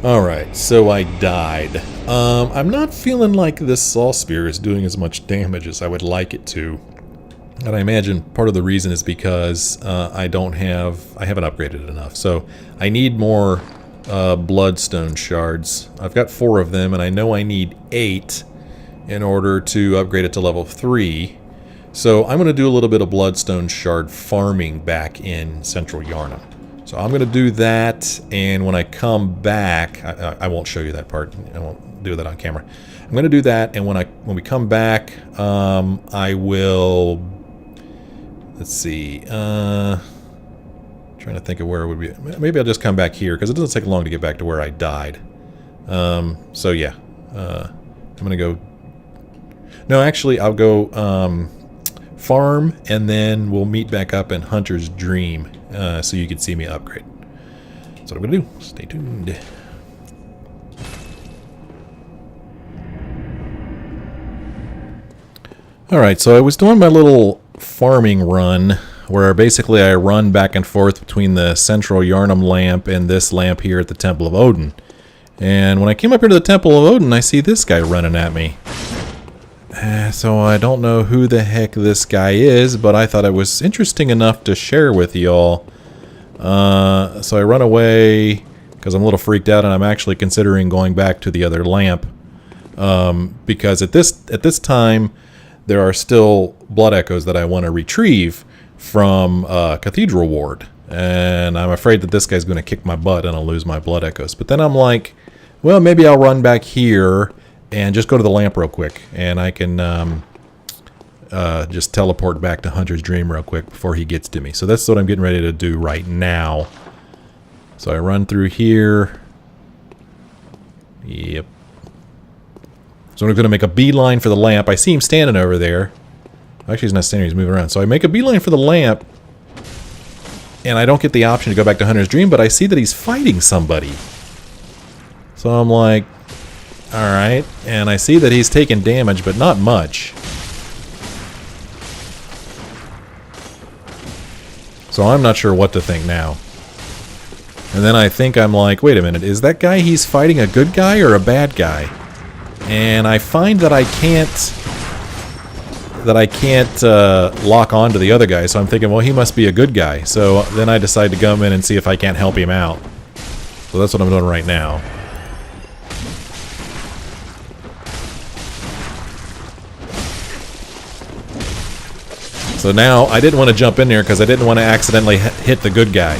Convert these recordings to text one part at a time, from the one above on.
Alright, so I died. I'm not feeling like this Saw Spear is doing as much damage as I would like it to. And I imagine part of the reason is because I haven't upgraded it enough. So I need more Blood Stone Shards. I've got 4 of them, and I know I need 8 in order to upgrade it to level 3. So I'm going to do a little bit of Blood Stone Shard farming back in Central Yharnam. So I'm going to do that, and when I come back, I won't show you that part. I won't do that on camera. I'm going to do that, and when we come back, I will... Let's see. Trying to think of where it would be. Maybe I'll just come back here, because it doesn't take long to get back to where I died. So yeah. I'm going to go... No, actually, I'll go farm, and then we'll meet back up in Hunter's Dream, so you can see me upgrade. That's what I'm going to do. Stay tuned. Alright, so I was doing my little farming run, where basically I run back and forth between the Central Yharnam lamp and this lamp here at the Temple of Oedon. And when I came up here to the Temple of Oedon, I see this guy running at me. So I don't know who the heck this guy is, but I thought it was interesting enough to share with y'all. So I run away because I'm a little freaked out, and I'm actually considering going back to the other lamp. Because at this time, there are still blood echoes that I want to retrieve from Cathedral Ward. And I'm afraid that this guy's going to kick my butt and I'll lose my blood echoes. But then I'm like, well, maybe I'll run back here and just go to the lamp real quick, and I can just teleport back to Hunter's Dream real quick before he gets to me. So that's what I'm getting ready to do right now. So I run through here. Yep. So I'm going to make a beeline for the lamp. I see him standing over there. Actually, he's not standing, he's moving around. So I make a beeline for the lamp, and I don't get the option to go back to Hunter's Dream, but I see that he's fighting somebody. So I'm like, alright, and I see that he's taking damage, but not much. So I'm not sure what to think now. And then I think I'm like, wait a minute, is that guy he's fighting a good guy or a bad guy? And I find that I can't lock on to the other guy, so I'm thinking, well, he must be a good guy. So then I decide to come in and see if I can't help him out. So that's what I'm doing right now. So now, I didn't want to jump in there because I didn't want to accidentally hit the good guy.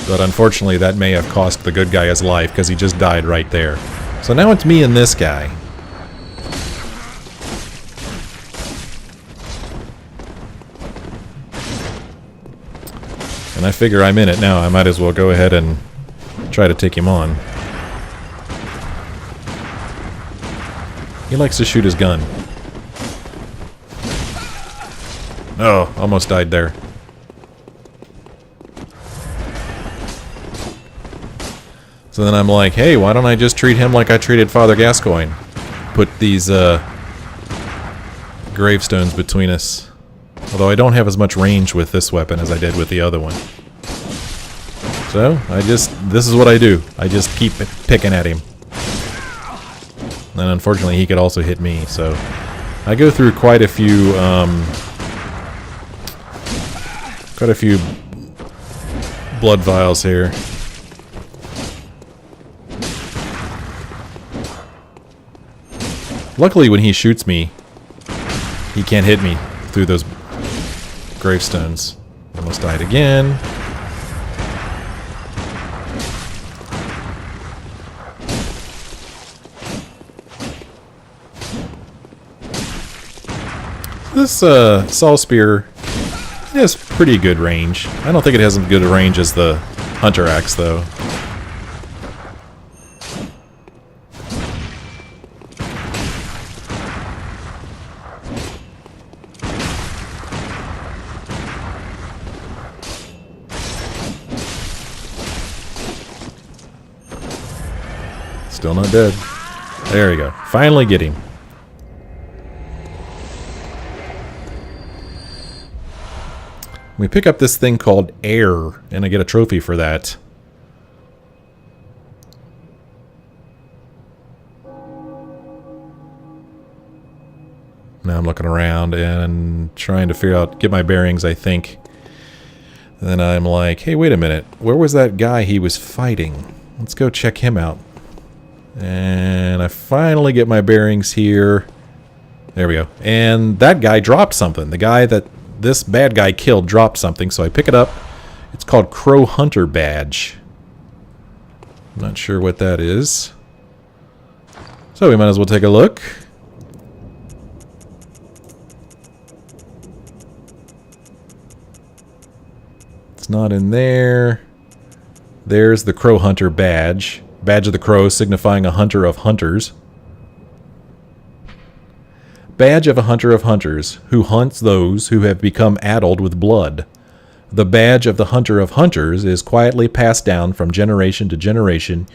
But unfortunately, that may have cost the good guy his life because he just died right there. So now it's me and this guy. And I figure I'm in it now. I might as well go ahead and try to take him on. He likes to shoot his gun. Oh, almost died there. So then I'm like, hey, why don't I just treat him like I treated Father Gascoigne? Put these gravestones between us. Although I don't have as much range with this weapon as I did with the other one. So, this is what I do. I just keep picking at him. And unfortunately, he could also hit me, so... I go through quite a few blood vials here. Luckily, when he shoots me, he can't hit me through those gravestones. Almost died again. This Saw Spear has pretty good range. I don't think it has as good a range as the Hunter Axe, though. Still not dead. There we go. Finally get him. We pick up this thing called Heir, and I get a trophy for that. Now I'm looking around and trying to figure out, get my bearings, I think. And then I'm like, hey, wait a minute. Where was that guy he was fighting? Let's go check him out. And I finally get my bearings here. There we go. And that guy dropped something. The guy that this bad guy killed dropped something, so I pick it up. It's called Crow Hunter Badge. I'm not sure what that is. So we might as well take a look. It's not in there. There's the Crow Hunter Badge. Badge of the Crow, signifying a hunter of hunters. Badge of a hunter of hunters, who hunts those who have become addled with blood. The badge of the hunter of hunters is quietly passed down from generation to generation,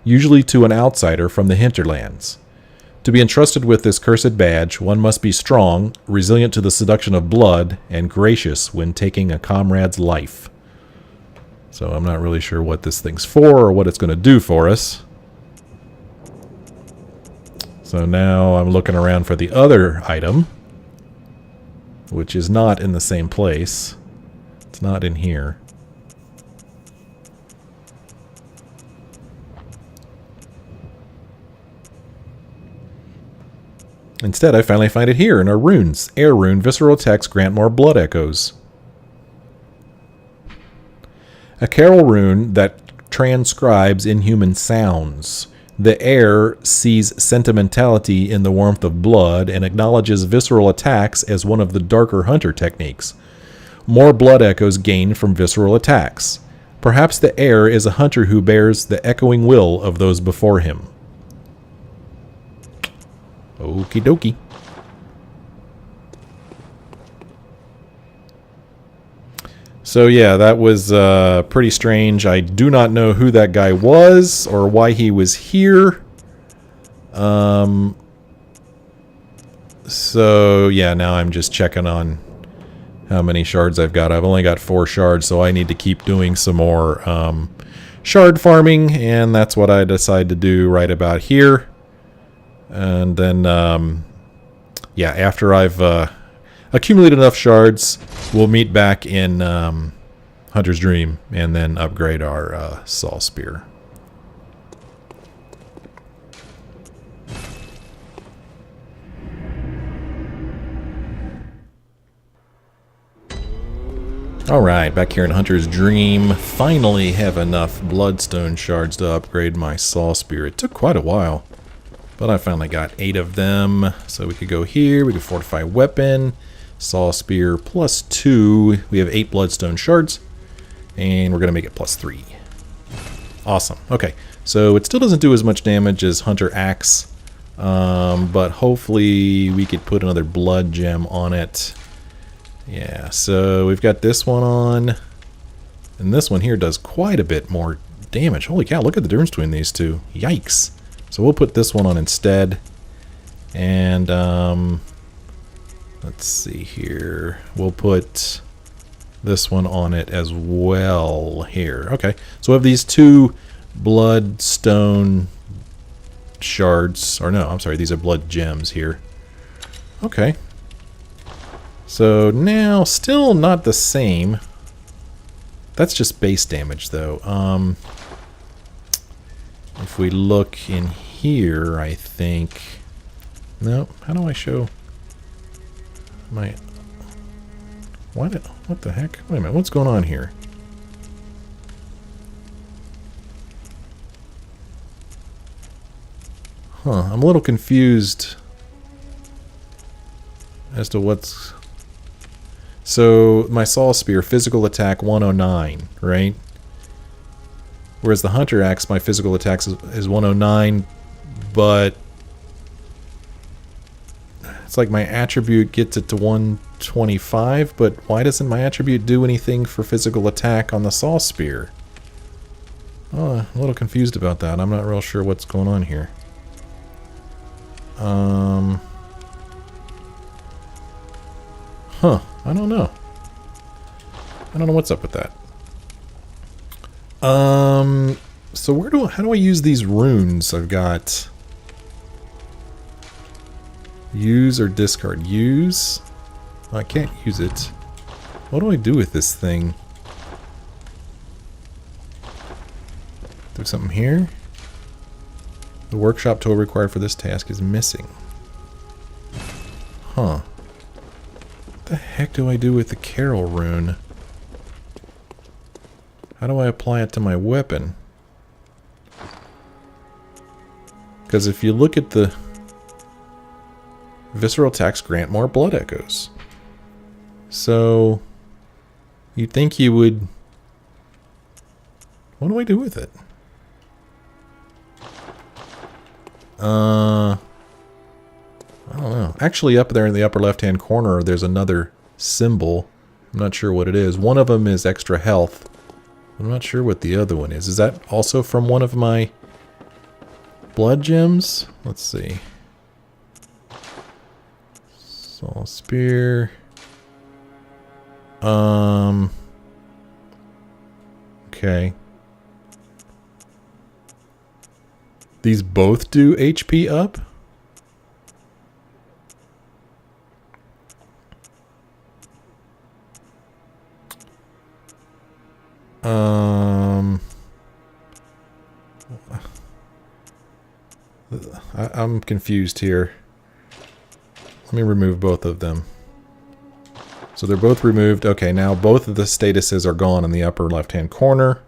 usually to an outsider from the hinterlands. To be entrusted with this cursed badge, one must be strong, resilient to the seduction of blood, and gracious when taking a comrade's life. So I'm not really sure what this thing's for or what it's going to do for us. So now I'm looking around for the other item, which is not in the same place. It's not in here. Instead, I finally find it here in our runes. Heir Rune, visceral attacks grant more blood echoes. A Caryll Rune that transcribes inhuman sounds. The Heir sees sentimentality in the warmth of blood and acknowledges visceral attacks as one of the darker hunter techniques. More blood echoes gained from visceral attacks. Perhaps the Heir is a hunter who bears the echoing will of those before him. Okie dokie. So yeah, that was pretty strange. I do not know who that guy was or why he was here. So yeah, now I'm just checking on how many shards I've got. I've only got 4 shards, so I need to keep doing some more shard farming, and that's what I decide to do right about here. And then, yeah, after I've accumulated enough shards, we'll meet back in Hunter's Dream and then upgrade our saw spear. Alright, back here in Hunter's Dream. Finally have enough Blood Stone Shards to upgrade my saw spear. It took quite a while, but I finally got 8 of them. So we could go here, we could fortify weapon, saw spear plus 2. We have 8 Bloodstone Shards, and we're going to make it plus 3. Awesome. Okay, so it still doesn't do as much damage as Hunter Axe, but hopefully we could put another blood gem on it. Yeah, so we've got this one on, and this one here does quite a bit more damage. Holy cow, look at the difference between these two. Yikes. So we'll put this one on instead, and let's see here. We'll put this one on it as well here. Okay, so we have these 2 Bloodstone Shards, or no, I'm sorry, these are blood gems here. Okay. So now, still not the same. That's just base damage, though. If we look in here, I think... No, how do I show my... What the heck? Wait a minute, what's going on here? Huh, I'm a little confused as to what's... So, my saw spear, physical attack 109, right? Whereas the hunter axe, my physical attack is 109, but it's like my attribute gets it to 125, but why doesn't my attribute do anything for physical attack on the saw spear? Oh, I'm a little confused about that. I'm not real sure what's going on here. Huh, I don't know. I don't know what's up with that. So how do I use these runes I've got? Use or discard. Use. Oh, I can't use it. What do I do with this thing? Do something here? The workshop tool required for this task is missing. Huh. What the heck do I do with the Caryll Rune? How do I apply it to my weapon? Because if you look at the visceral attacks grant more blood echoes. So you'd think you would... What do I do with it? I don't know. Actually, up there in the upper left-hand corner, there's another symbol. I'm not sure what it is. One of them is extra health. I'm not sure what the other one is. Is that also from one of my blood gems? Let's see. Soul Spear. Okay. These both do HP up? I'm confused here. Let me remove both of them. So they're both removed. Okay, now both of the statuses are gone in the upper left-hand corner.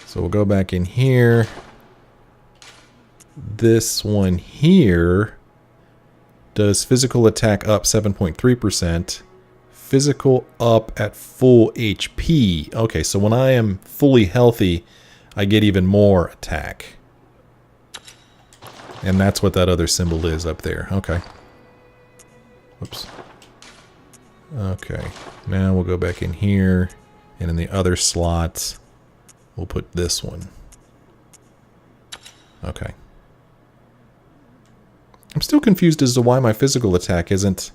So we'll go back in here. This one here does physical attack up 7.3%. Physical up at full HP. Okay, so when I am fully healthy, I get even more attack. And that's what that other symbol is up there. Okay. Whoops. Okay. Now we'll go back in here. And in the other slot, we'll put this one. Okay. I'm still confused as to why my physical attack isn't...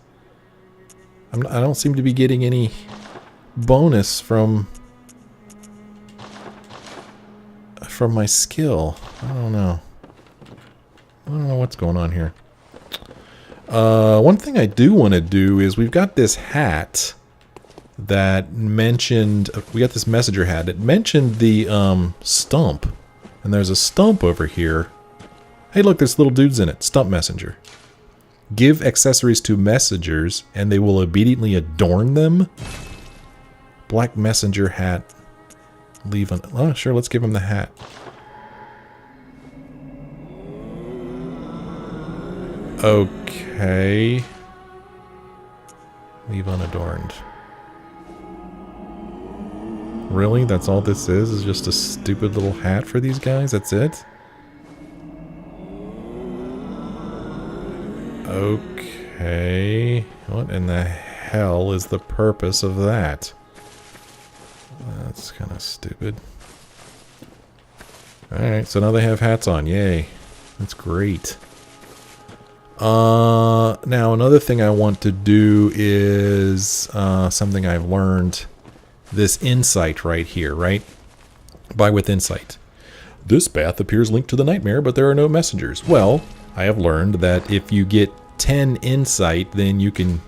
I don't seem to be getting any bonus from my skill. I don't know. I don't know what's going on here. One thing I do want to do is we've got this hat that mentioned... We got this messenger hat. It mentioned the stump. And there's a stump over here. Hey, look, there's little dudes in it. Stump messenger. Give accessories to messengers, and they will obediently adorn them. Black messenger hat. Leave on... Oh, sure, let's give him the hat. Okay. Leave unadorned. Really? That's all this is just a stupid little hat for these guys? That's it? Okay. What in the hell is the purpose of that? That's kind of stupid. Alright, so now they have hats on. Yay. That's great. Now another thing I want to do is something I've learned. This insight right here, right? Buy with insight. This path appears linked to the nightmare, but there are no messengers. Well, I have learned that if you get 10 insight, then you can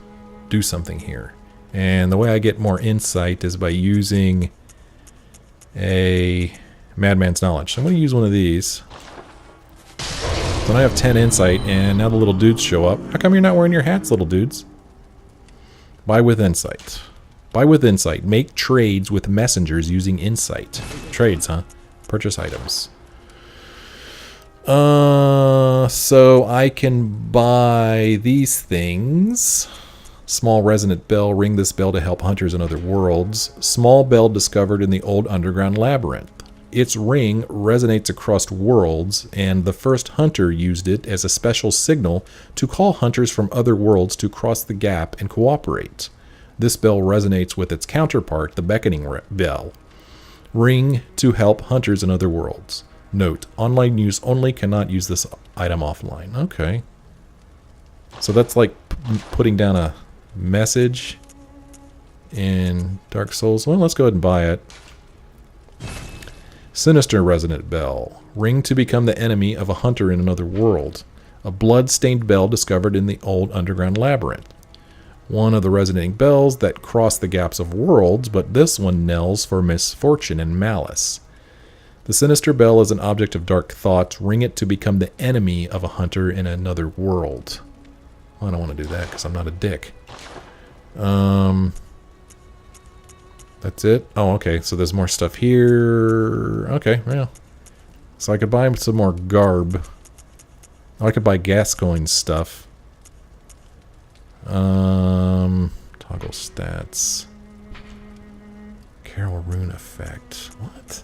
do something here. And the way I get more insight is by using a madman's knowledge. So I'm going to use one of these. So now I have 10 insight, and now the little dudes show up. How come you're not wearing your hats, little dudes? Buy with insight. Buy with insight. Make trades with messengers using insight. Trades, huh? Purchase items. So I can buy these things. Small Resonant Bell. Ring this bell to help hunters in other worlds. Small bell discovered in the old underground labyrinth. Its ring resonates across worlds, and the first hunter used it as a special signal to call hunters from other worlds to cross the gap and cooperate. This bell resonates with its counterpart, the beckoning bell. Ring to help hunters in other worlds. Note, online use only, cannot use this item offline. Okay. So that's like putting down a message in Dark Souls. Well, let's go ahead and buy it. Sinister Resonant Bell. Ring to become the enemy of a hunter in another world. A blood-stained bell discovered in the old underground labyrinth. One of the resonating bells that cross the gaps of worlds, but this one knells for misfortune and malice. The sinister bell is an object of dark thoughts. Ring it to become the enemy of a hunter in another world. Well, I don't want to do that because I'm not a dick. That's it? Oh, okay. So there's more stuff here. Okay, well. So I could buy some more garb. I could buy Gascoigne's stuff. Toggle stats. Caryll Rune effect. What?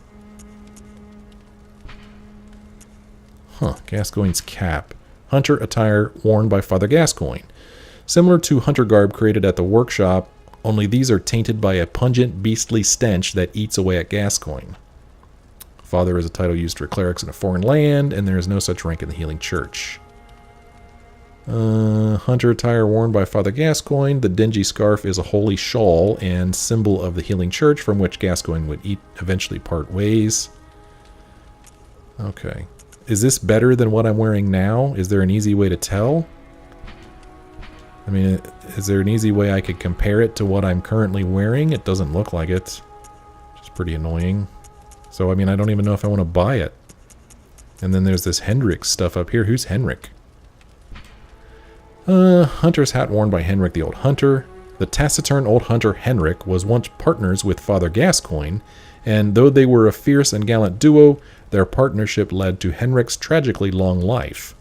Huh. Gascoigne's cap. Hunter attire worn by Father Gascoigne. Similar to hunter garb created at the workshop, only these are tainted by a pungent, beastly stench that eats away at Gascoigne. Father is a title used for clerics in a foreign land, and there is no such rank in the Healing Church. Hunter attire worn by Father Gascoigne. The dingy scarf is a holy shawl and symbol of the Healing Church, from which Gascoigne would eventually part ways. Okay. Is this better than what I'm wearing now? Is there an easy way to tell? I mean, is there an easy way I could compare it to what I'm currently wearing? It doesn't look like it. Which is pretty annoying. So, I mean, I don't even know if I want to buy it. And then there's this Henryk stuff up here. Who's Henryk? Hunter's hat worn by Henryk the Old Hunter. The taciturn old hunter Henryk was once partners with Father Gascoigne, and though they were a fierce and gallant duo, their partnership led to Henryk's tragically long life.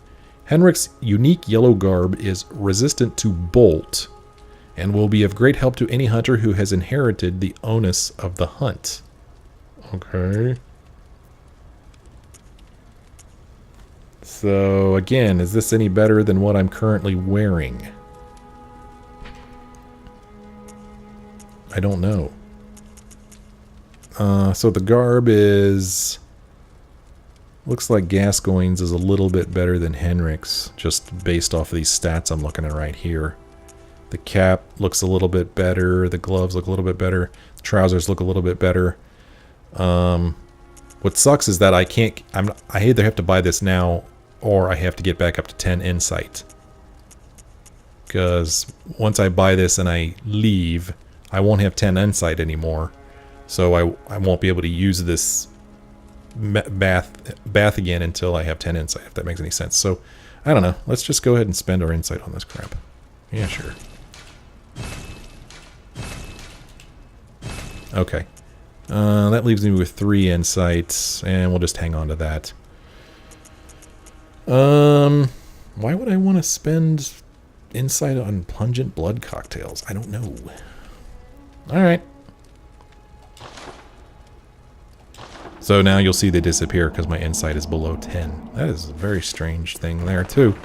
Henryk's unique yellow garb is resistant to bolt, and will be of great help to any hunter who has inherited the onus of the hunt. Okay. So, again, is this any better than what I'm currently wearing? I don't know. So the garb is... Looks like Gascoigne's is a little bit better than Henryk's, just based off of these stats I'm looking at right here. The cap looks a little bit better, the gloves look a little bit better, the trousers look a little bit better. What sucks is that I either have to buy this now, or I have to get back up to 10 insight. Because once I buy this and I leave, I won't have 10 insight anymore. So I won't be able to use this bath again until I have 10 insight, if that makes any sense. So, I don't know. Let's just go ahead and spend our insight on this crap. Yeah, sure. Okay. That leaves me with 3 insights, and we'll just hang on to that. Why would I want to spend insight on pungent blood cocktails? I don't know. Alright. So now you'll see they disappear because my insight is below 10. That is a very strange thing there, too.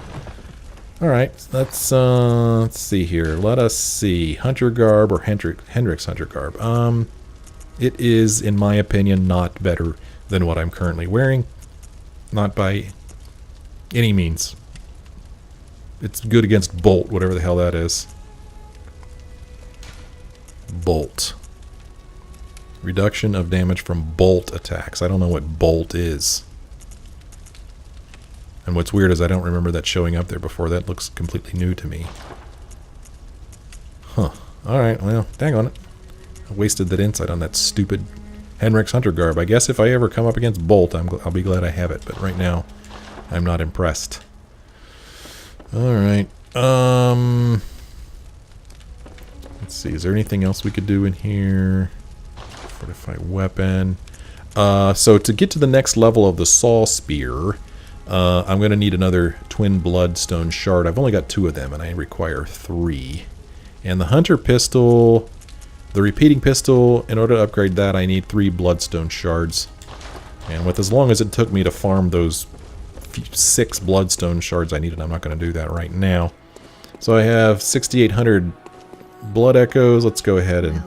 Alright, let's see here. Let us see. Hunter garb or Henryk's hunter garb. It is, in my opinion, not better than what I'm currently wearing. Not by any means. It's good against bolt, whatever the hell that is. Bolt. Reduction of damage from bolt attacks. I don't know what bolt is. And what's weird is I don't remember that showing up there before. That looks completely new to me. Huh. Alright, well, dang on it. I wasted that insight on that stupid Henryk's hunter garb. I guess if I ever come up against bolt, I'll be glad I have it. But right now, I'm not impressed. Alright. Let's see. Is there anything else we could do in here? Fortify weapon. So to get to the next level of the saw spear, I'm going to need another twin Blood Stone Shard. I've only got 2 of them, and I require 3. And the hunter pistol, the repeating pistol, in order to upgrade that, I need 3 Blood Stone Shards. And with as long as it took me to farm those 6 Blood Stone Shards I needed, I'm not going to do that right now. So I have 6,800 Blood Echoes. Let's go ahead and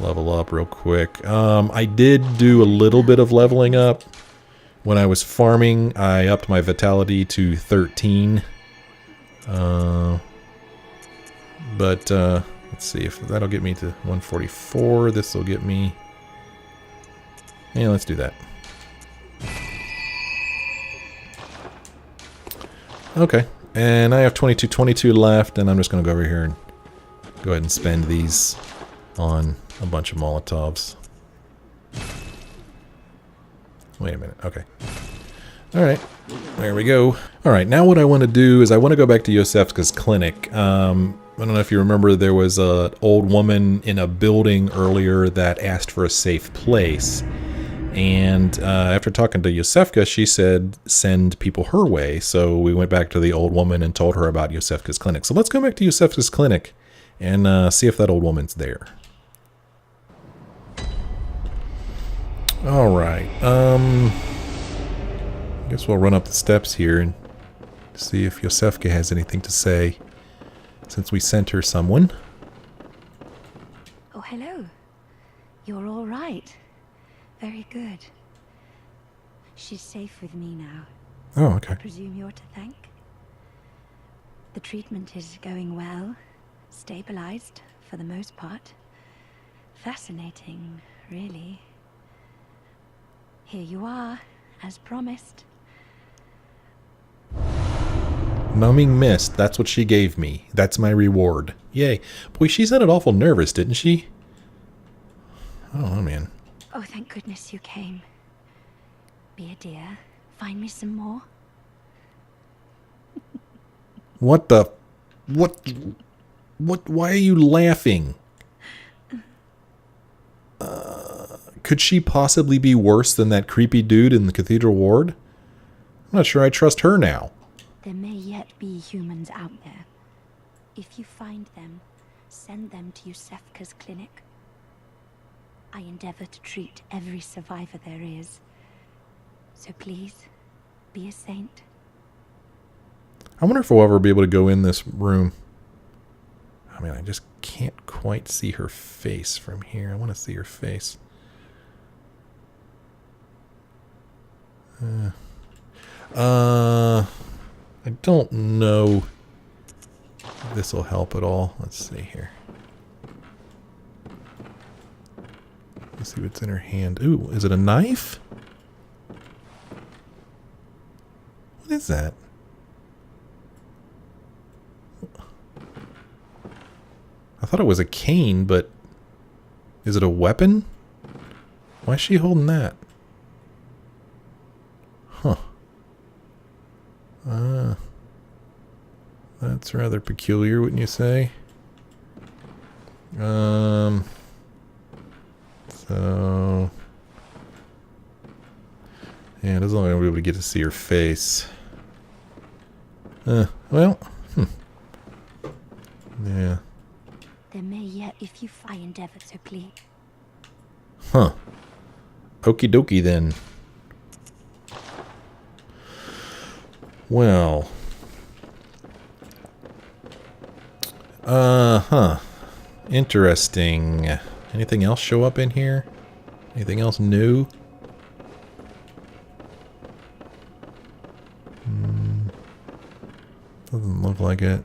level up real quick. I did do a little bit of leveling up. When I was farming, I upped my vitality to 13. But let's see if that'll get me to 144. This will get me... Yeah, let's do that. Okay. And I have 22 left, and I'm just going to go over here and go ahead and spend these on a bunch of Molotovs. Wait a minute. Okay. Alright. There we go. Alright, now what I want to do is I want to go back to Iosefka's clinic. I don't know if you remember, there was an old woman in a building earlier that asked for a safe place. And after talking to Iosefka, she said send people her way. So we went back to the old woman and told her about Iosefka's clinic. So let's go back to Iosefka's clinic and see if that old woman's there. Alright, I guess we'll run up the steps here and see if Iosefka has anything to say, since we sent her someone. Oh, hello. You're all right. Very good. She's safe with me now. Oh, okay. I presume you're to thank. The treatment is going well. Stabilized, for the most part. Fascinating, really. Here you are, as promised. Numbing mist, that's what she gave me. That's my reward. Yay. Boy, she sounded awful nervous, didn't she? Oh, man. Oh, thank goodness you came. Be a dear. Find me some more. What the... What... Why are you laughing? Could she possibly be worse than that creepy dude in the Cathedral Ward? I'm not sure I trust her now. There may yet be humans out there. If you find them, send them to Iosefka's clinic. I endeavor to treat every survivor there is. So please, be a saint. I wonder if we'll ever be able to go in this room. I mean, I just can't quite see her face from here. I want to see her face. I don't know if this will help at all. Let's see here. Let's see what's in her hand. Ooh, is it a knife? What is that? I thought it was a cane, but is it a weapon? Why is she holding that? Huh. That's rather peculiar, wouldn't you say? So... yeah, it doesn't look like I'll be able to get to see her face. Well, yeah. There may yet, if you I endeavor, so please. Huh. Okie dokie then. Well. Interesting. Anything else show up in here? Anything else new? Doesn't look like it.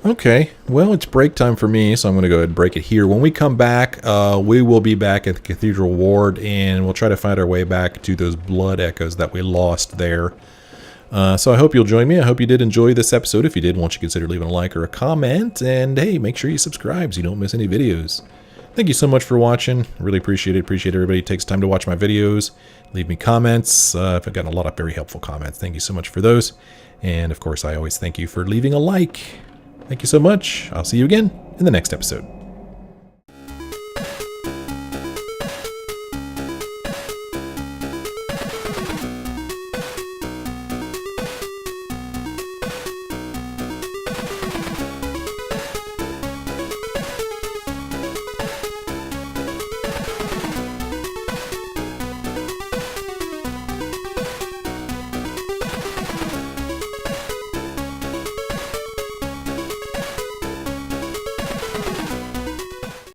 Okay, well, it's break time for me, so I'm going to go ahead and break it here. When we come back, we will be back at the Cathedral Ward, and we'll try to find our way back to those blood echoes that we lost there. So I hope you'll join me. I hope you did enjoy this episode. If you did, won't you consider leaving a like or a comment? And hey, make sure you subscribe so you don't miss any videos. Thank you so much for watching. I really appreciate it. Appreciate everybody who takes time to watch my videos. Leave me comments. I've gotten a lot of very helpful comments. Thank you so much for those. And of course, I always thank you for leaving a like. Thank you so much. I'll see you again in the next episode.